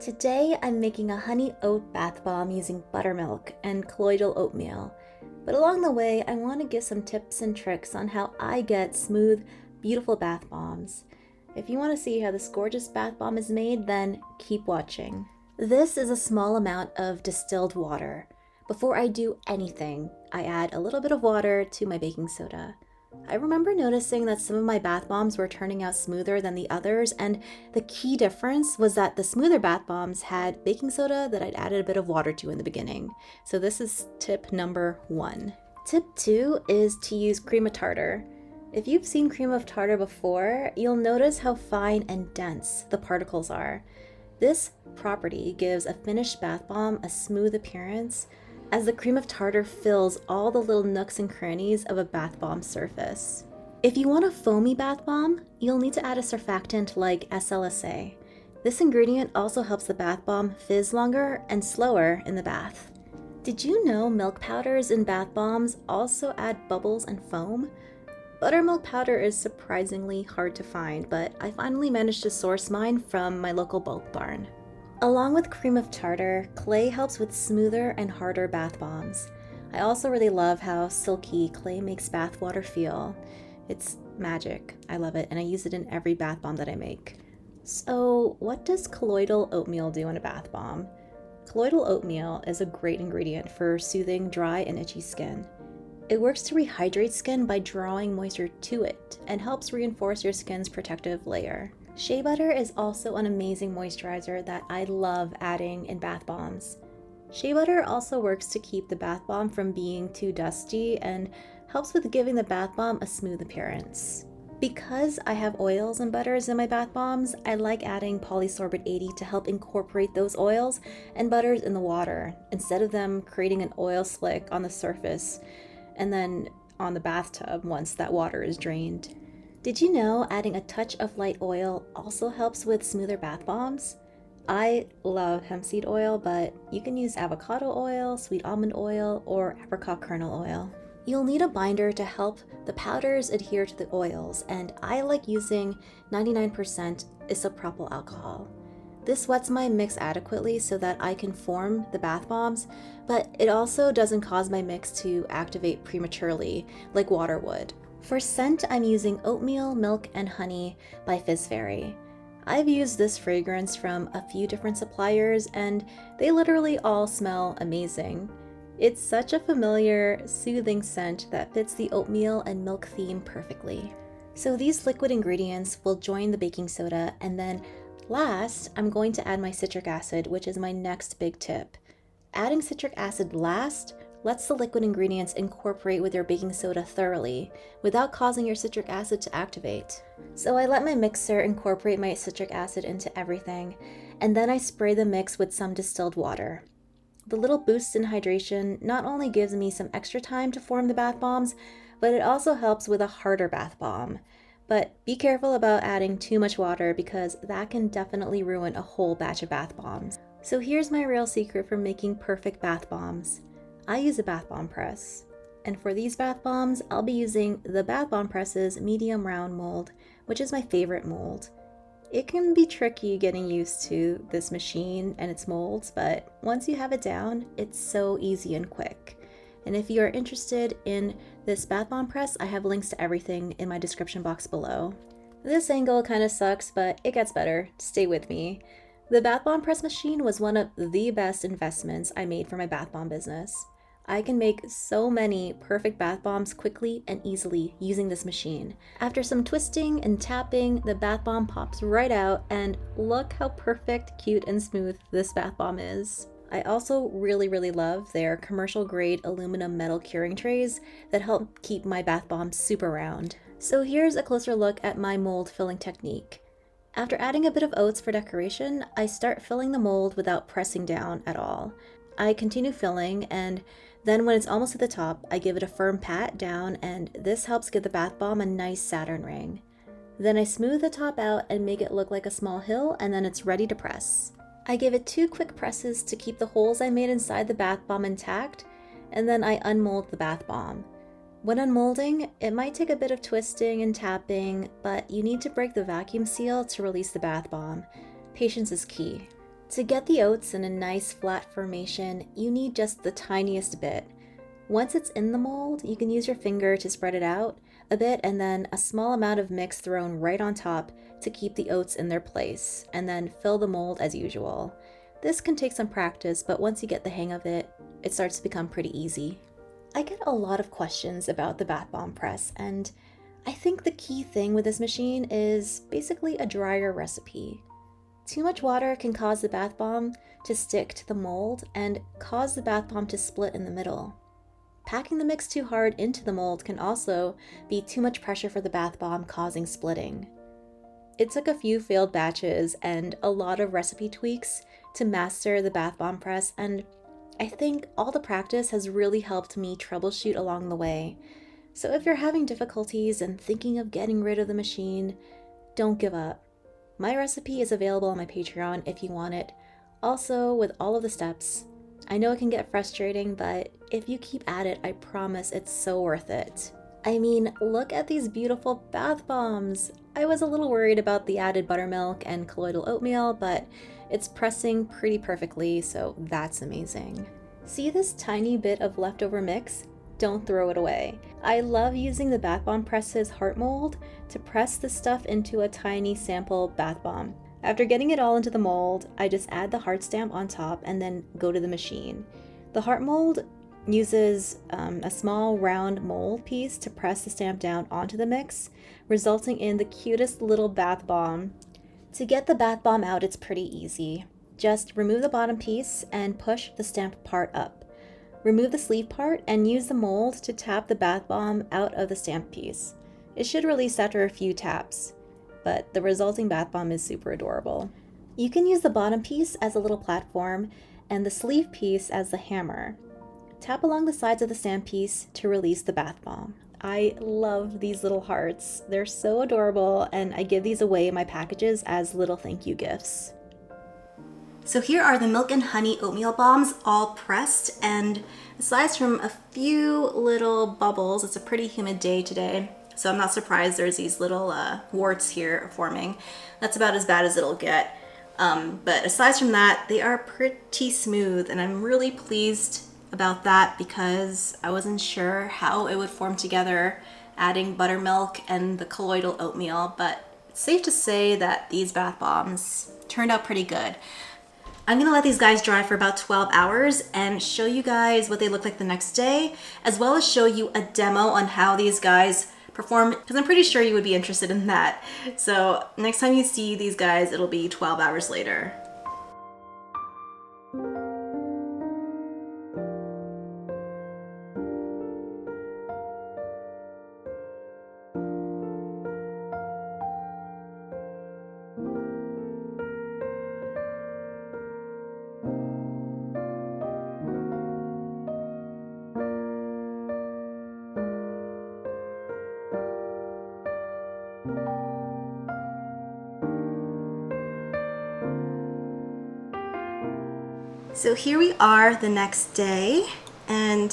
Today I'm making a honey oat bath bomb using buttermilk and colloidal oatmeal. But along the way, I want to give some tips and tricks on how I get smooth, beautiful bath bombs. If you want to see how this gorgeous bath bomb is made, then keep watching. This is a small amount of distilled water. Before I do anything, I add a little bit of water to my baking soda. I remember noticing that some of my bath bombs were turning out smoother than the others, and the key difference was that the smoother bath bombs had baking soda that I'd added a bit of water to in the beginning. So this is tip number 1. Tip 2 is to use cream of tartar. If you've seen cream of tartar before, you'll notice how fine and dense the particles are. This property gives a finished bath bomb a smooth appearance, as the cream of tartar fills all the little nooks and crannies of a bath bomb surface. If you want a foamy bath bomb, you'll need to add a surfactant like SLSA. This ingredient also helps the bath bomb fizz longer and slower in the bath. Did you know milk powders in bath bombs also add bubbles and foam? Buttermilk powder is surprisingly hard to find, but I finally managed to source mine from my local bulk barn. Along with cream of tartar, clay helps with smoother and harder bath bombs. I also really love how silky clay makes bath water feel. It's magic. I love it, and I use it in every bath bomb that I make. So, what does colloidal oatmeal do in a bath bomb? Colloidal oatmeal is a great ingredient for soothing dry and itchy skin. It works to rehydrate skin by drawing moisture to it and helps reinforce your skin's protective layer. Shea butter is also an amazing moisturizer that I love adding in bath bombs. Shea butter also works to keep the bath bomb from being too dusty and helps with giving the bath bomb a smooth appearance. Because I have oils and butters in my bath bombs, I like adding polysorbate 80 to help incorporate those oils and butters in the water, instead of them creating an oil slick on the surface and then on the bathtub once that water is drained. Did you know adding a touch of light oil also helps with smoother bath bombs? I love hemp seed oil, but you can use avocado oil, sweet almond oil, or apricot kernel oil. You'll need a binder to help the powders adhere to the oils, and I like using 99% isopropyl alcohol. This wets my mix adequately so that I can form the bath bombs, but it also doesn't cause my mix to activate prematurely like water would. For scent, I'm using Oatmeal, Milk, and Honey by Fizz Fairy. I've used this fragrance from a few different suppliers, and they literally all smell amazing. It's such a familiar, soothing scent that fits the oatmeal and milk theme perfectly. So these liquid ingredients will join the baking soda, and then last, I'm going to add my citric acid, which is my next big tip. Adding citric acid last lets the liquid ingredients incorporate with your baking soda thoroughly without causing your citric acid to activate. So I let my mixer incorporate my citric acid into everything, and then I spray the mix with some distilled water. The little boost in hydration not only gives me some extra time to form the bath bombs, but it also helps with a harder bath bomb. But be careful about adding too much water because that can definitely ruin a whole batch of bath bombs. So here's my real secret for making perfect bath bombs. I use a bath bomb press, and for these bath bombs, I'll be using the Bath Bomb Press's medium round mold, which is my favorite mold. It can be tricky getting used to this machine and its molds, but once you have it down, it's so easy and quick. And if you are interested in this bath bomb press, I have links to everything in my description box below. This angle kind of sucks, but it gets better. Stay with me. The bath bomb press machine was one of the best investments I made for my bath bomb business. I can make so many perfect bath bombs quickly and easily using this machine. After some twisting and tapping, the bath bomb pops right out, and look how perfect, cute, and smooth this bath bomb is. I also really love their commercial grade aluminum metal curing trays that help keep my bath bombs super round. So here's a closer look at my mold filling technique. After adding a bit of oats for decoration, I start filling the mold without pressing down at all. I continue filling, and then when it's almost at the top, I give it a firm pat down, and this helps give the bath bomb a nice Saturn ring. Then I smooth the top out and make it look like a small hill, and then it's ready to press. I give it 2 quick presses to keep the holes I made inside the bath bomb intact, and then I unmold the bath bomb. When unmolding, it might take a bit of twisting and tapping, but you need to break the vacuum seal to release the bath bomb. Patience is key. To get the oats in a nice flat formation, you need just the tiniest bit. Once it's in the mold, you can use your finger to spread it out a bit and then a small amount of mix thrown right on top to keep the oats in their place, and then fill the mold as usual. This can take some practice, but once you get the hang of it, it starts to become pretty easy. I get a lot of questions about the bath bomb press, and I think the key thing with this machine is basically a drier recipe. Too much water can cause the bath bomb to stick to the mold and cause the bath bomb to split in the middle. Packing the mix too hard into the mold can also be too much pressure for the bath bomb, causing splitting. It took a few failed batches and a lot of recipe tweaks to master the bath bomb press, and I think all the practice has really helped me troubleshoot along the way. So if you're having difficulties and thinking of getting rid of the machine, don't give up. My recipe is available on my Patreon if you want it, also with all of the steps. I know it can get frustrating, but if you keep at it, I promise it's so worth it. I mean, look at these beautiful bath bombs! I was a little worried about the added buttermilk and colloidal oatmeal, but it's pressing pretty perfectly, so that's amazing. See this tiny bit of leftover mix? Don't throw it away. I love using the bath bomb press's heart mold to press the stuff into a tiny sample bath bomb. After getting it all into the mold, I just add the heart stamp on top and then go to the machine. The heart mold uses a small round mold piece to press the stamp down onto the mix, resulting in the cutest little bath bomb. To get the bath bomb out, it's pretty easy. Just remove the bottom piece and push the stamp part up. Remove the sleeve part and use the mold to tap the bath bomb out of the stamp piece. It should release after a few taps, but the resulting bath bomb is super adorable. You can use the bottom piece as a little platform and the sleeve piece as the hammer. Tap along the sides of the stamp piece to release the bath bomb. I love these little hearts. They're so adorable, and I give these away in my packages as little thank you gifts. So here are the milk and honey oatmeal bombs all pressed, and aside from a few little bubbles, it's a pretty humid day today, so I'm not surprised there's these little warts here forming. That's about as bad as it'll get. But aside from that, they are pretty smooth, and I'm really pleased about that because I wasn't sure how it would form together adding buttermilk and the colloidal oatmeal, but it's safe to say that these bath bombs turned out pretty good. I'm gonna let these guys dry for about 12 hours and show you guys what they look like the next day, as well as show you a demo on how these guys perform, because I'm pretty sure you would be interested in that. So next time you see these guys, it'll be 12 hours later. So here we are the next day, and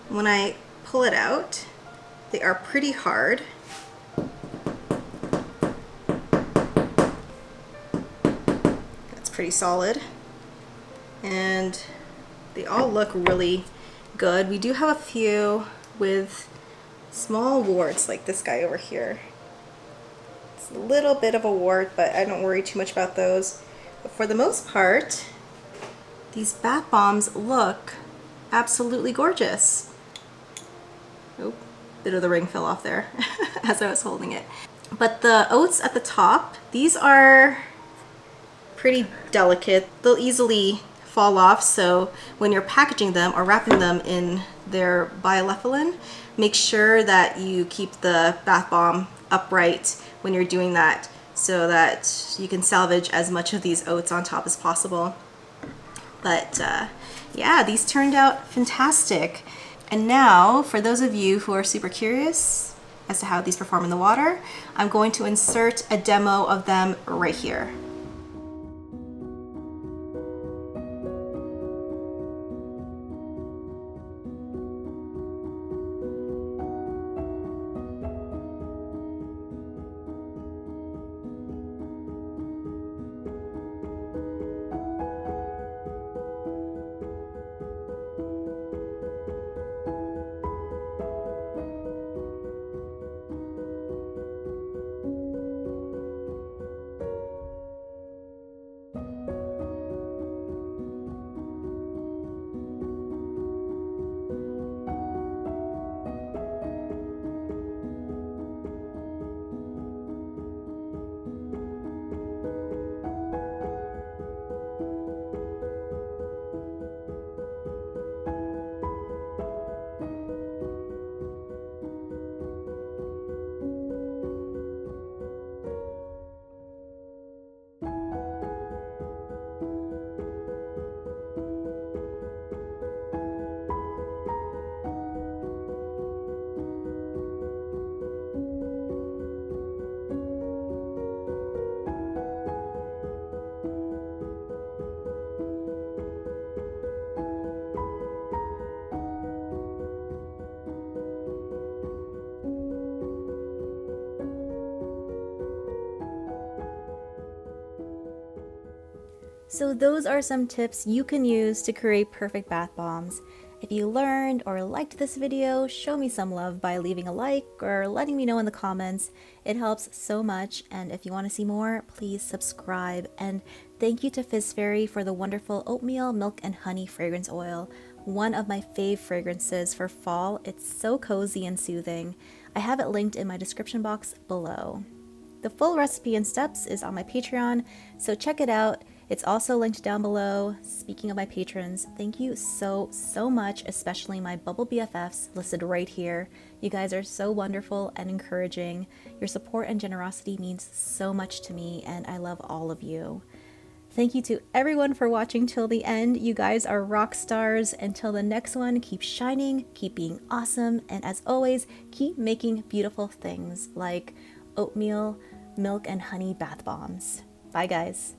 when I pull it out, they are pretty hard. That's pretty solid. And they all look really good. We do have a few with small warts, like this guy over here. It's a little bit of a wart, but I don't worry too much about those. But for the most part, these bath bombs look absolutely gorgeous. Oh, bit of the ring fell off there as I was holding it. But the oats at the top, these are pretty delicate. They'll easily fall off, so when you're packaging them or wrapping them in their polyethylene, make sure that you keep the bath bomb upright when you're doing that so that you can salvage as much of these oats on top as possible. But yeah, these turned out fantastic. And now, for those of you who are super curious as to how these perform in the water, I'm going to insert a demo of them right here. So those are some tips you can use to create perfect bath bombs. If you learned or liked this video, show me some love by leaving a like or letting me know in the comments. It helps so much, and if you want to see more, please subscribe. And thank you to Fizz Fairy for the wonderful oatmeal, milk, and honey fragrance oil. One of my fave fragrances for fall. It's so cozy and soothing. I have it linked in my description box below. The full recipe and steps is on my Patreon, so check it out. It's also linked down below. Speaking of my patrons, thank you so much, especially my Bubble BFFs listed right here. You guys are so wonderful and encouraging. Your support and generosity means so much to me, and I love all of you. Thank you to everyone for watching till the end. You guys are rock stars. Until the next one, keep shining, keep being awesome, and as always, keep making beautiful things like oatmeal, milk, and honey bath bombs. Bye, guys.